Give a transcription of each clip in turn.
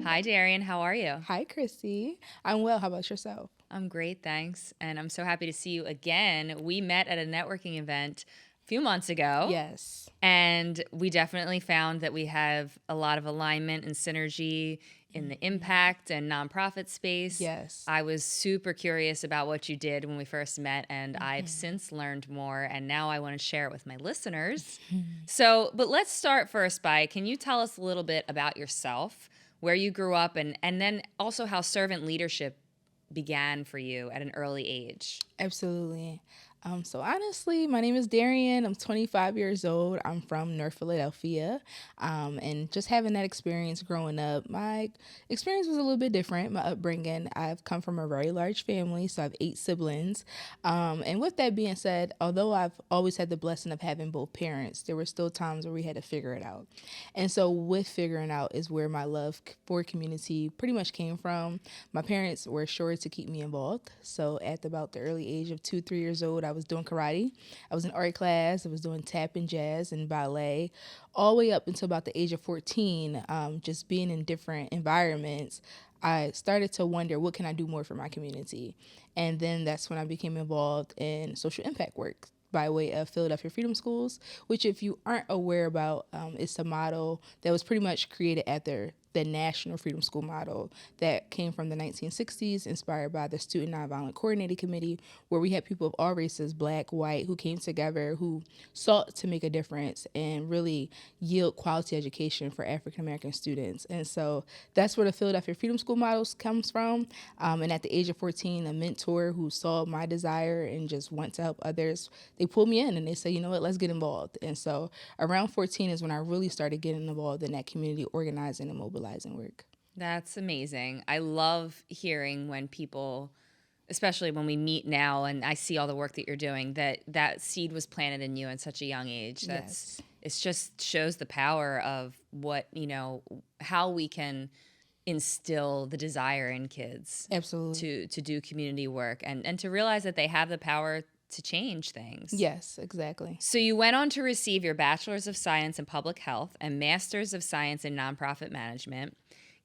Hi, Darrien. How are you? Hi, Christy. I'm well. How about yourself? I'm great, thanks. And I'm so happy to see you again. We met at a networking event a few months ago, Yes. and we definitely found that we have a lot of alignment and synergy in the Mhm. impact and nonprofit space. Yes. I was super curious about what you did when we first met, and I've Mhm. since learned more, and now I want to share it with my listeners. Mhm. But let's start first by, can you tell us a little bit about yourself, where you grew up, and then also how servant leadership began for you at an early age? Absolutely. So honestly, my name is Darrien. I'm 25 years old. I'm from North Philadelphia. And just having that experience growing up, my experience was a little bit different. My upbringing, I've come from a very large family, so I have 8 siblings. And with that being said, although I've always had the blessing of having both parents, there were still times where we had to figure it out. And so with figuring out is where my love for community pretty much came from. My parents were sure to keep me involved. So at about the early age of 2, 3 years old, I was doing karate. I was in art class. I was doing tap and jazz and ballet, all the way up until about the age of 14. Just being in different environments, I started to wonder, what can I do more for my community? And then that's when I became involved in social impact work by way of Philadelphia Freedom Schools, which, if you aren't aware about, it's a model that was pretty much created after the National Freedom School model that came from the 1960s, inspired by the Student Nonviolent Coordinating Committee, where we had people of all races, black, white, who came together, who sought to make a difference and really yield quality education for African American students. And so that's where the Philadelphia Freedom School models comes from. And at the age of 14, a mentor who saw my desire and just want to help others, they pulled me in and they said, you know what, let's get involved. And so around 14 is when I really started getting involved in that community organizing and mobilizing work. That's amazing. I love hearing when people, especially when we meet now and I see all the work that you're doing, that seed was planted in you at such a young age. Yes, It's just shows the power of how we can instill the desire in kids absolutely. to do community work and to realize that they have the power to change things. Yes, exactly. So you went on to receive your Bachelor's of Science in Public Health and Master's of Science in Nonprofit Management.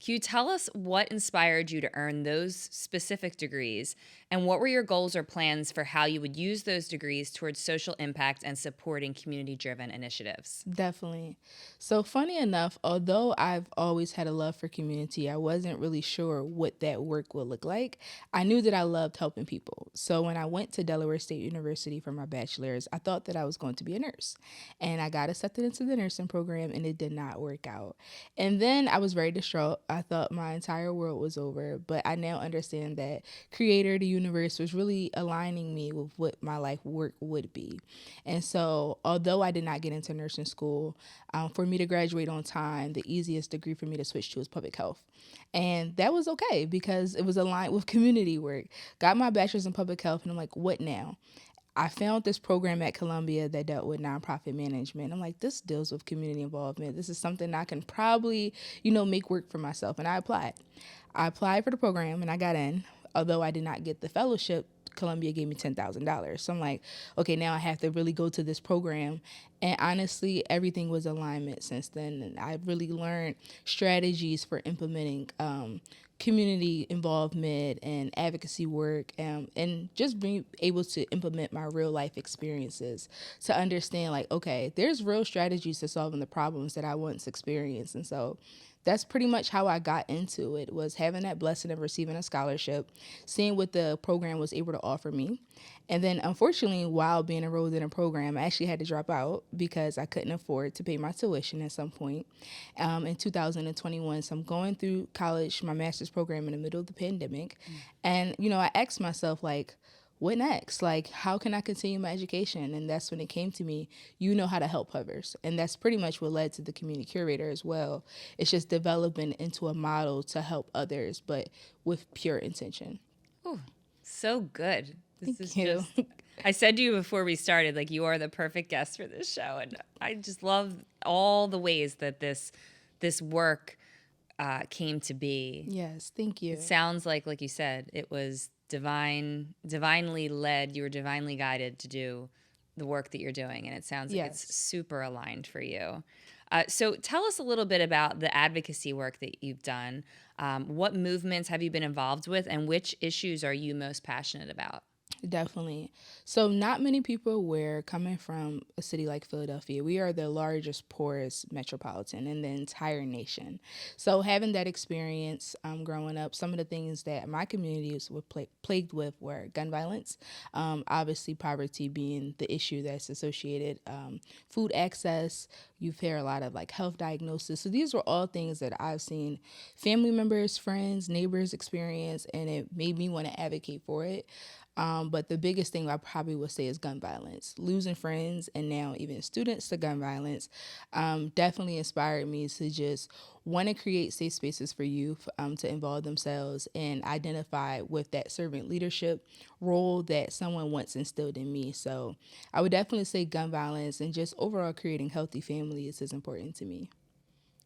Can you tell us what inspired you to earn those specific degrees, and what were your goals or plans for how you would use those degrees towards social impact and supporting community-driven initiatives? Definitely. So, funny enough, although I've always had a love for community, I wasn't really sure what that work would look like. I knew that I loved helping people. So, when I went to Delaware State University for my bachelor's, I thought that I was going to be a nurse. And I got accepted into the nursing program, and it did not work out. And then I was very distraught. I thought my entire world was over. But I now understand that Creator, the universe, was really aligning me with what my life work would be. And so, although I did not get into nursing school, for me to graduate on time, the easiest degree for me to switch to was public health. And that was okay because it was aligned with community work. Got my bachelor's in public health, and I'm like, what now? I found this program at Columbia that dealt with nonprofit management. I'm like, this deals with community involvement. This is something I can probably, make work for myself. And I applied. I applied for the program and I got in. Although I did not get the fellowship, Columbia gave me $10,000. So I'm like, okay, now I have to really go to this program. And honestly, everything was alignment since then. And I really learned strategies for implementing community involvement and advocacy work, and just being able to implement my real life experiences to understand, like, okay, there's real strategies to solving the problems that I once experienced. And so that's pretty much how I got into it, was having that blessing of receiving a scholarship, seeing what the program was able to offer me. And then unfortunately, while being enrolled in a program, I actually had to drop out because I couldn't afford to pay my tuition at some point in 2021. So I'm going through college, my master's program, in the middle of the pandemic. And, I asked myself, like, what next? Like, how can I continue my education? And that's when it came to me, you know how to help others. And that's pretty much what led to the community curator as well. It's just developing into a model to help others, but with pure intention. Ooh, so good. This is Thank you. just, I said to you before we started, like, you are the perfect guest for this show. And I just love all the ways that this work came to be. Yes, thank It you. sounds like you said, it was divinely led. You were divinely guided to do the work that you're doing, and it sounds like it's Yes. super aligned for you. So tell us a little bit about the advocacy work that you've done. What movements have you been involved with, and which issues are you most passionate about? Definitely. So, not many people are aware, coming from a city like Philadelphia, we are the largest, poorest metropolitan in the entire nation. So, having that experience growing up, some of the things that my communities were plagued with were gun violence, obviously, poverty being the issue that's associated, food access. You hear a lot of like health diagnosis. So, these were all things that I've seen family members, friends, neighbors experience, and it made me want to advocate for it. But the biggest thing I probably would say is gun violence. Losing friends and now even students to gun violence definitely inspired me to just want to create safe spaces for youth to involve themselves and identify with that servant leadership role that someone once instilled in me. So I would definitely say gun violence and just overall creating healthy families is important to me.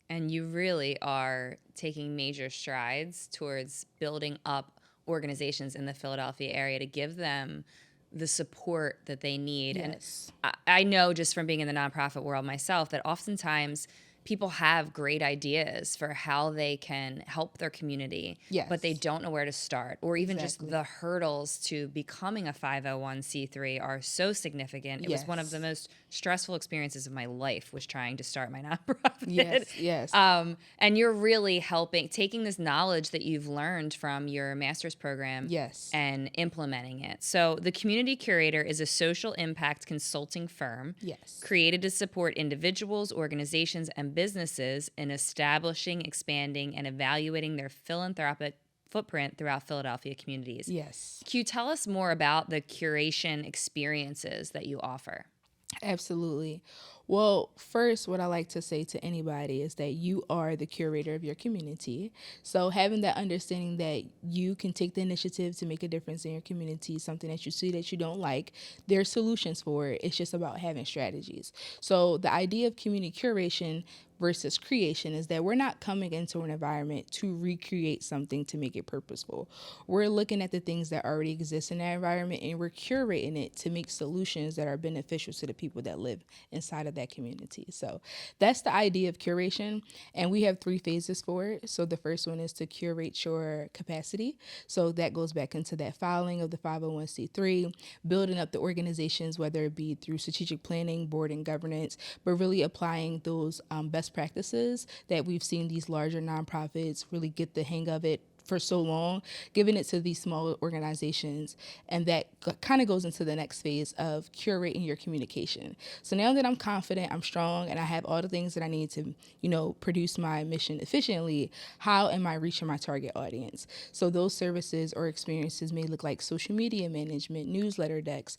And you really are taking major strides towards building up organizations in the Philadelphia area to give them the support that they need. Yes. And I know just from being in the nonprofit world myself that oftentimes people have great ideas for how they can help their community, Yes. but they don't know where to start, or even just Exactly. the hurdles to becoming a 501c3 are so significant. It was one of the Yes. most stressful experiences of my life, was trying to start my nonprofit. Yes. Yes. And you're really helping, taking this knowledge that you've learned from your master's program Yes. and implementing it. So the Community Curator is a social impact consulting firm Yes. created to support individuals, organizations, and businesses in establishing, expanding, and evaluating their philanthropic footprint throughout Philadelphia communities. Yes. Can you tell us more about the curation experiences that you offer? Absolutely. Well, first, what I like to say to anybody is that you are the curator of your community. So, having that understanding that you can take the initiative to make a difference in your community, something that you see that you don't like, there are solutions for it. It's just about having strategies. So, the idea of community curation versus creation is that we're not coming into an environment to recreate something to make it purposeful. We're looking at the things that already exist in that environment and we're curating it to make solutions that are beneficial to the people that live inside of that community. So that's the idea of curation. And we have 3 phases for it. So the first one is to curate your capacity. So that goes back into that filing of the 501c3, building up the organizations, whether it be through strategic planning, board and governance, but really applying those best practices that we've seen these larger nonprofits really get the hang of it for so long, giving it to these smaller organizations. And that kind of goes into the next phase of curating your communication. So now that I'm confident, I'm strong, and I have all the things that I need to, produce my mission efficiently, how am I reaching my target audience? So those services or experiences may look like social media management, newsletter decks,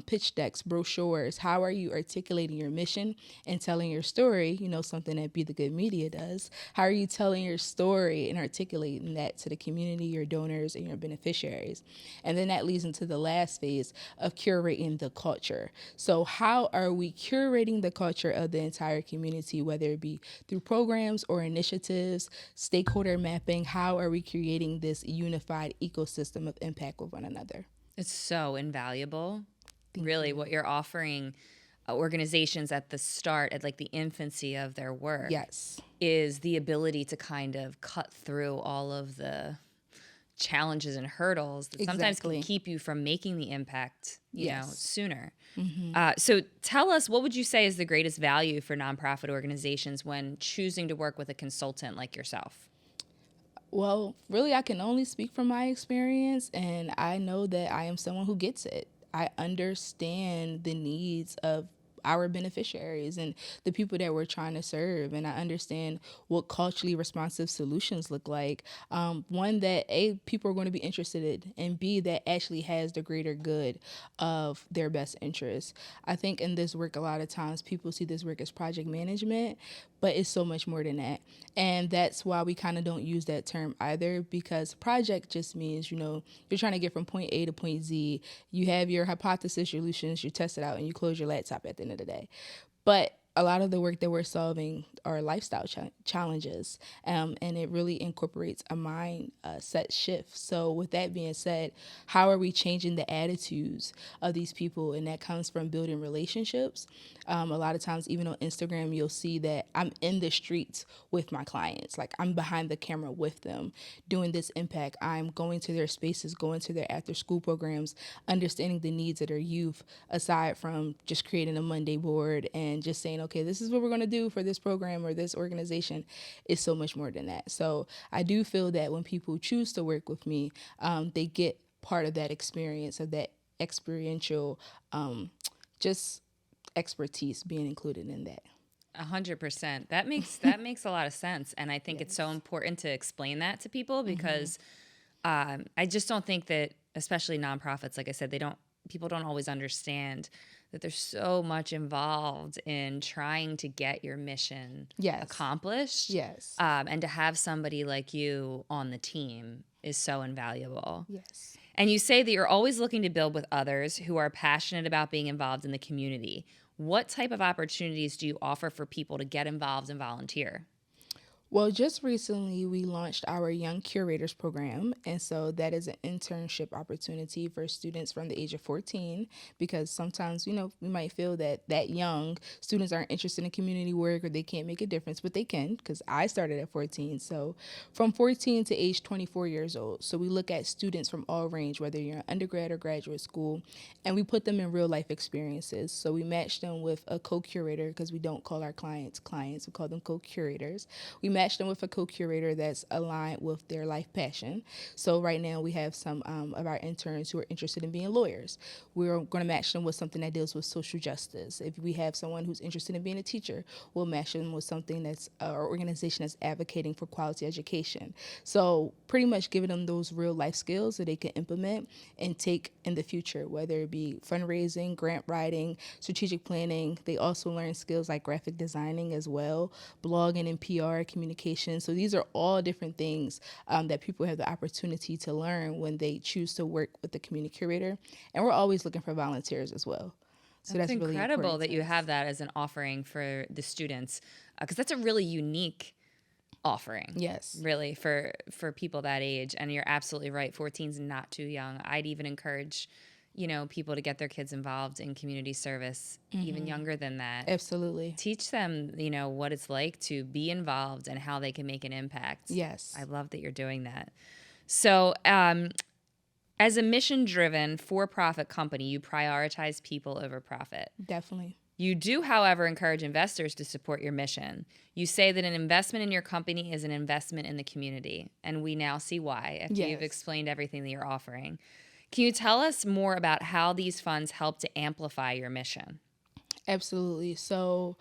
pitch decks, brochures. How are you articulating your mission and telling your story? Something that Be the Good Media does. How are you telling your story and articulating that to the community, your donors, and your beneficiaries? And then that leads into the last phase of curating the culture. So how are we curating the culture of the entire community, whether it be through programs or initiatives, stakeholder mapping? How are we creating this unified ecosystem of impact with one another? It's so invaluable. Thank Really, you. what you're offering organizations at the start, at like the infancy of their work, Yes. is the ability to kind of cut through all of the challenges and hurdles that sometimes can Exactly. keep you from making the impact, Yes. sooner. Mm-hmm. So tell us, what would you say is the greatest value for nonprofit organizations when choosing to work with a consultant like yourself? Well, really, I can only speak from my experience, and I know that I am someone who gets it. I understand the needs of our beneficiaries and the people that we're trying to serve, and I understand what culturally responsive solutions look like. One that people are going to be interested in, and B, that actually has the greater good of their best interests. I think in this work, a lot of times people see this work as project management, but it's so much more than that. And that's why we kind of don't use that term either, because project just means, you're trying to get from point A to point Z. You have your hypothesis, your solutions, you test it out, and you close your laptop at the end of the day. But a lot of the work that we're solving are lifestyle challenges, and it really incorporates a mind set shift. So with that being said, how are we changing the attitudes of these people? And that comes from building relationships. A lot of times, even on Instagram, you'll see that I'm in the streets with my clients. Like, I'm behind the camera with them doing this impact. I'm going to their spaces, going to their after school programs, understanding the needs of their youth, aside from just creating a Monday board and just saying, okay, this is what we're going to do for this program or this organization. It's so much more than that. So I do feel that when people choose to work with me, they get part of that experience, of that experiential, just expertise being included in that. 100%. That makes a lot of sense, and I think it's so important to explain that to people because I just don't think that, especially nonprofits, like I said, people don't always understand that there's so much involved in trying to get your mission accomplished. Yes. And to have somebody like you on the team is so invaluable. Yes. And you say that you're always looking to build with others who are passionate about being involved in the community. What type of opportunities do you offer for people to get involved and volunteer? Well, just recently we launched our Young Curators program, and so that is an internship opportunity for students from the age of 14, because sometimes, we might feel that young students aren't interested in community work or they can't make a difference, but they can, because I started at 14. So from 14 to age 24 years old. So we look at students from all range, whether you're in undergrad or graduate school, and we put them in real life experiences. So we match them with a co-curator, because we don't call our clients, we call them co-curators. We match them with a co-curator that's aligned with their life passion. So right now we have some of our interns who are interested in being lawyers. We're going to match them with something that deals with social justice. If we have someone who's interested in being a teacher, we'll match them with something that's our organization that's advocating for quality education. So pretty much giving them those real life skills that they can implement and take in the future, whether it be fundraising, grant writing, strategic planning. They also learn skills like graphic designing as well, blogging and PR, communication. So these are all different things that people have the opportunity to learn when they choose to work with the community curator. And we're always looking for volunteers as well. So that's really incredible that you us. have that as an offering for the students, because that's a really unique offering. Yes. Really, for people that age. And you're absolutely right. 14 is not too young. I'd even encourage, people to get their kids involved in community service even younger than that. Absolutely. Teach them, what it's like to be involved and how they can make an impact. Yes. I love that you're doing that. So, as a mission-driven, for-profit company, you prioritize people over profit. Definitely. You do, however, encourage investors to support your mission. You say that an investment in your company is an investment in the community, and we now see why after you've explained everything that you're offering. Can you tell us more about how these funds help to amplify your mission? Absolutely. So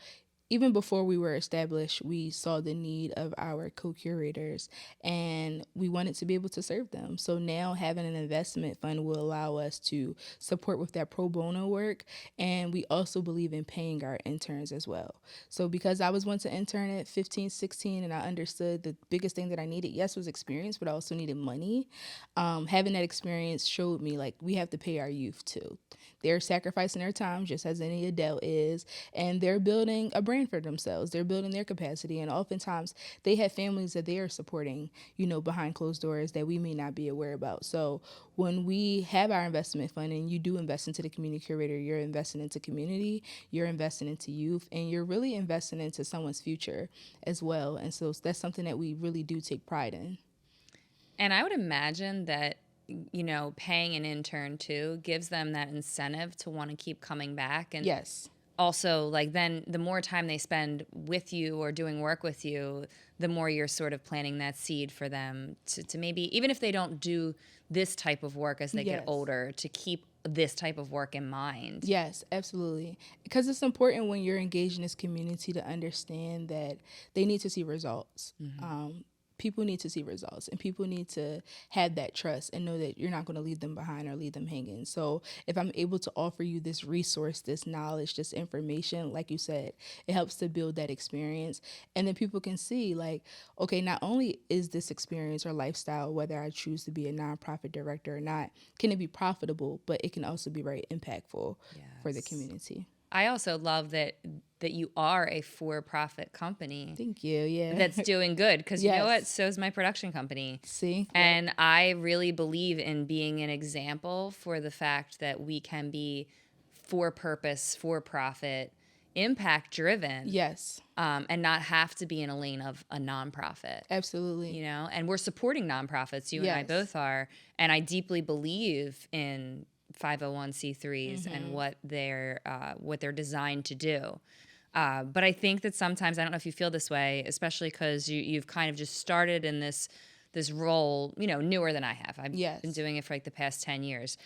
even before we were established, we saw the need of our co-curators and we wanted to be able to serve them. So now having an investment fund will allow us to support with that pro bono work. And we also believe in paying our interns as well. So because I was once an intern at 15, 16, and I understood the biggest thing that I needed, yes, was experience, but I also needed money. Having that experience showed me like we have to pay our youth too. They're sacrificing their time just as any adult is, and they're building a brand for themselves. They're building their capacity, and oftentimes they have families that they are supporting, behind closed doors that we may not be aware about. So when we have our investment fund and you do invest into the community curator, you're investing into community, you're investing into youth, and you're really investing into someone's future as well. And so that's something that we really do take pride in. And I would imagine that paying an intern too gives them that incentive to want to keep coming back. And yes. Also, then the more time they spend with you or doing work with you, the more you're sort of planting that seed for them to maybe, even if they don't do this type of work as they get older, to keep this type of work in mind. Yes, absolutely. Because it's important when you're engaged in this community to understand that they need to see results. People need to see results, and people need to have that trust and know that you're not going to leave them behind or leave them hanging. So if I'm able to offer you this resource, this knowledge, this information, like you said, it helps to build that experience. And then people can see okay, not only is this experience or lifestyle, whether I choose to be a nonprofit director or not, can it be profitable, but it can also be very impactful for the community. I also love that you are a for-profit company Thank you. Yeah. that's doing good, because you know what? Yes. So is my production company. See? And I really believe in being an example for the fact that we can be for purpose, for profit, impact driven, Yes. and not have to be in a lane of a nonprofit. Absolutely. You know, and we're supporting nonprofits. You and I Yes. both are. And I deeply believe in 501c3s and what they're designed to do. But I think that sometimes, I don't know if you feel this way, especially because you've kind of just started in this role, you know, newer than I have. I've Yes. been doing it for like the past 10 years.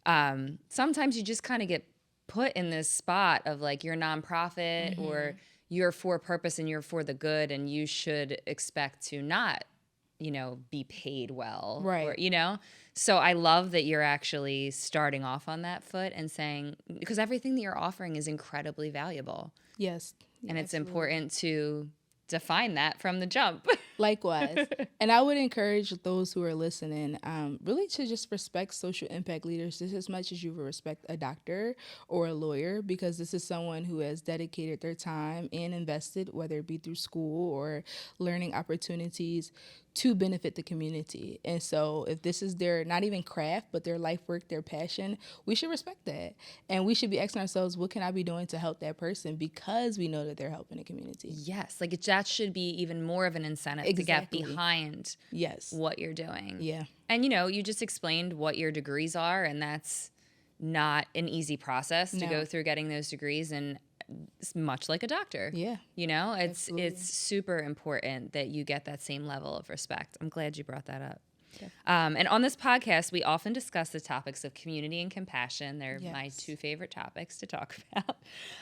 Sometimes you just kind of get put in this spot of like, you're a nonprofit or you're for purpose and you're for the good, and you should expect to not, you know, be paid well. Right. Or, you know? So I love that you're actually starting off on that foot and saying, because everything that you're offering is incredibly valuable. Yes. And it's absolutely. important to define that from the jump. Likewise. And I would encourage those who are listening really to just respect social impact leaders just as much as you would respect a doctor or a lawyer, because this is someone who has dedicated their time and invested, whether it be through school or learning opportunities, to benefit the community. And so if this is their, not even craft, but their life work, their passion, we should respect that. And we should be asking ourselves, what can I be doing to help that person, because we know that they're helping the community. Yes, like that should be even more of an incentive to get Exactly. behind Yes. what you're doing. Yeah. And, you know, you just explained what your degrees are, and that's not an easy process to No. go through getting those degrees. And it's much like a doctor. Yeah. You know, it's Absolutely. super important that you get that same level of respect. I'm glad you brought that up. And on this podcast, we often discuss the topics of community and compassion. They're my Yes. two favorite topics to talk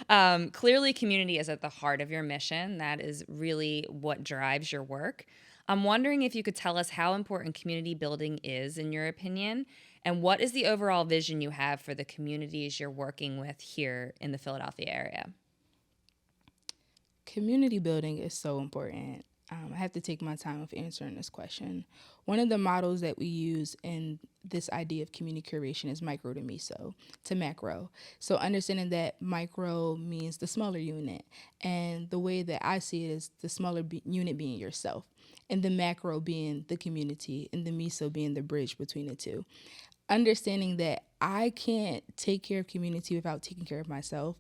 about. Clearly, community is at the heart of your mission. That is really what drives your work. I'm wondering if you could tell us how important community building is, in your opinion, and what is the overall vision you have for the communities you're working with here in the Philadelphia area? Community building is so important. I have to take my time of answering this question. One of the models that we use in this idea of community curation is micro to meso to macro. So understanding that micro means the smaller unit, and the way that I see it is the smaller unit being yourself, and the macro being the community, and the meso being the bridge between the two. Understanding that I can't take care of community without taking care of myself,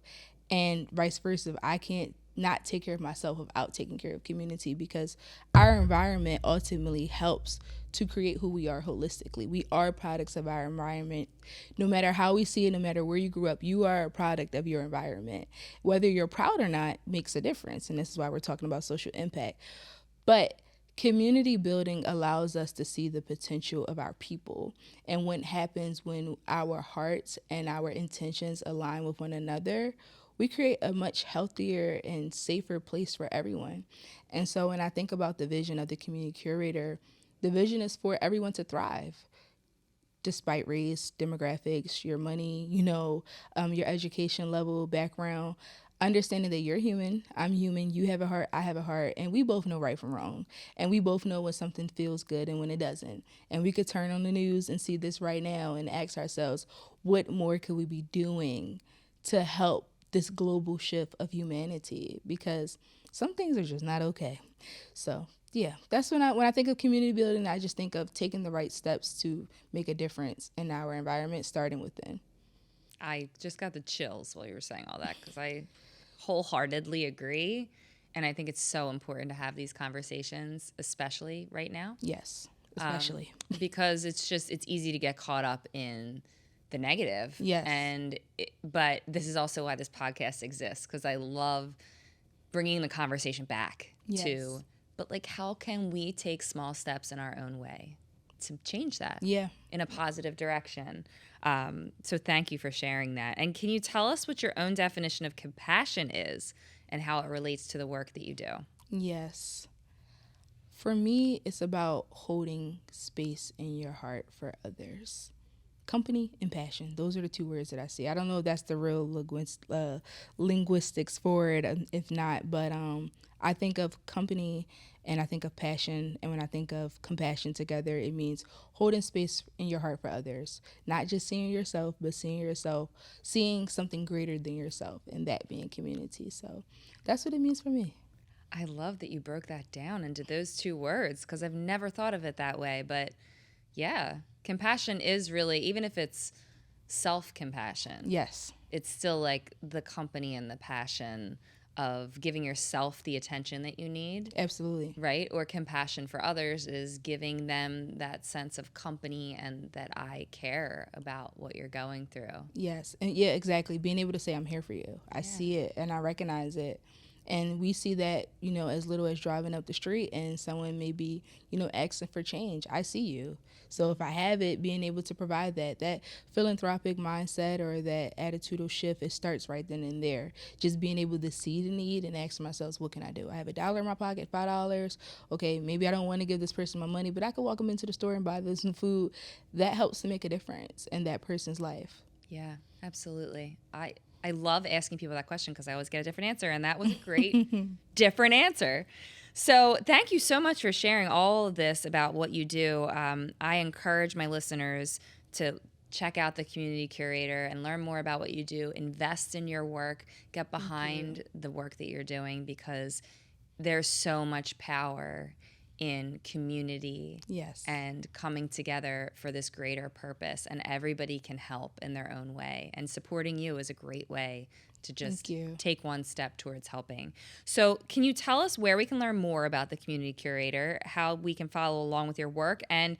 and vice versa. I can't not take care of myself without taking care of community, because our environment ultimately helps to create who we are holistically. We are products of our environment. No matter how we see it, no matter where you grew up, you are a product of your environment. Whether you're proud or not makes a difference, and this is why we're talking about social impact. But community building allows us to see the potential of our people, and what happens when our hearts and our intentions align with one another, we create a much healthier and safer place for everyone. And so when I think about the vision of the community curator, the vision is for everyone to thrive, despite race, demographics, your money, your education level, background. Understanding that you're human, I'm human, you have a heart, I have a heart, and we both know right from wrong. And we both know when something feels good and when it doesn't. And we could turn on the news and see this right now and ask ourselves, what more could we be doing to help this global shift of humanity? Because some things are just not okay. So yeah, that's when I think of community building, I just think of taking the right steps to make a difference in our environment, starting within. I just got the chills while you were saying all that, because I wholeheartedly agree. And I think it's so important to have these conversations, especially right now. Yes, especially. Because it's easy to get caught up in the negative. Yes. But this is also why this podcast exists, because I love bringing the conversation back to, but like, how can we take small steps in our own way to change that in a positive direction? So thank you for sharing that. And can you tell us what your own definition of compassion is and how it relates to the work that you do? Yes. For me, it's about holding space in your heart for others. company and passion. Those are the 2 words that I see. I don't know if that's the real linguistics for it, if not, but I think of company and I think of passion. And when I think of compassion together, it means holding space in your heart for others, not just seeing yourself, but seeing something greater than yourself, and that being community. So that's what it means for me. I love that you broke that down into those 2 words because I've never thought of it that way. But yeah, compassion is really, even if it's self-compassion, Yes. it's still like the company and the passion of giving yourself the attention that you need. Absolutely. Right? Or compassion for others is giving them that sense of company and that I care about what you're going through. Yes. And yeah, exactly. Being able to say, I'm here for you. I see it and I recognize it. And we see that, as little as driving up the street and someone may be, asking for change. I see you. So if I have it, being able to provide that philanthropic mindset or that attitudinal shift, it starts right then and there. Just being able to see the need and ask myself, what can I do? I have $1 in my pocket, $5. Okay, maybe I don't want to give this person my money, but I could walk them into the store and buy them some food. That helps to make a difference in that person's life. Yeah, absolutely. I love asking people that question because I always get a different answer, and that was a great different answer. So thank you so much for sharing all of this about what you do. I encourage my listeners to check out the Community Curator and learn more about what you do. Invest in your work. Get behind the work that you're doing because there's so much power in community and coming together for this greater purpose, and everybody can help in their own way, and supporting you is a great way to just take one step towards helping. So can you tell us where we can learn more about the Community Curator, how we can follow along with your work, and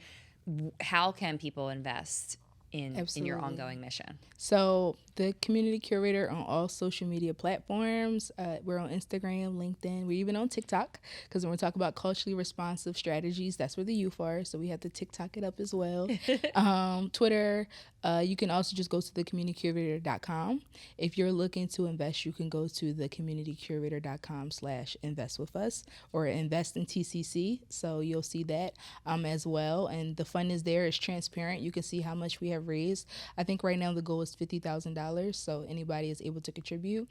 how can people invest in your ongoing mission? So the Community Curator on all social media platforms. We're on Instagram, LinkedIn. We're even on TikTok because when we talk about culturally responsive strategies, that's where the youth are. So we have to TikTok it up as well. Twitter. You can also just go to thecommunitycurator.com. If you're looking to invest, you can go to thecommunitycurator.com/invest with us or invest in TCC. So you'll see that as well. And the fund is there. It's transparent. You can see how much we have raised. I think right now the goal is $50,000. So anybody is able to contribute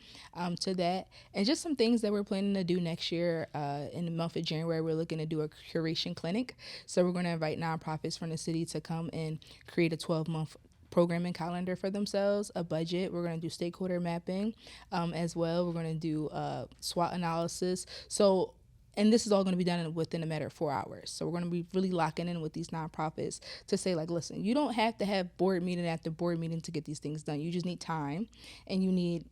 to that. And just some things that we're planning to do next year. In the month of January, we're looking to do a curation clinic. So we're going to invite nonprofits from the city to come and create a 12-month programming calendar for themselves, a budget. We're going to do stakeholder mapping as well. We're going to do SWOT analysis. And this is all going to be done within a matter of 4 hours. So we're going to be really locking in with these nonprofits to say, like, listen, you don't have to have board meeting after board meeting to get these things done. You just need time and you need,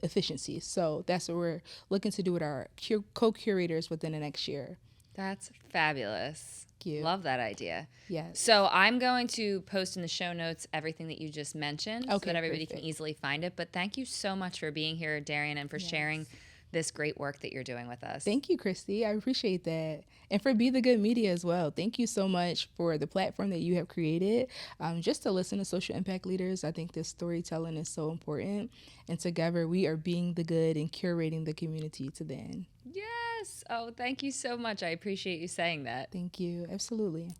efficiency. So that's what we're looking to do with our co-curators within the next year. That's fabulous. Thank you. Love that idea. Yes. So I'm going to post in the show notes everything that you just mentioned so that everybody can easily find it. But thank you so much for being here, Darrien, and for sharing this great work that you're doing with us. Thank you, Christy. I appreciate that. And for Be the Good Media as well. Thank you so much for the platform that you have created. Just to listen to social impact leaders, I think this storytelling is so important. And together we are being the good and curating the community to the end. Yes. Oh, thank you so much. I appreciate you saying that. Thank you. Absolutely.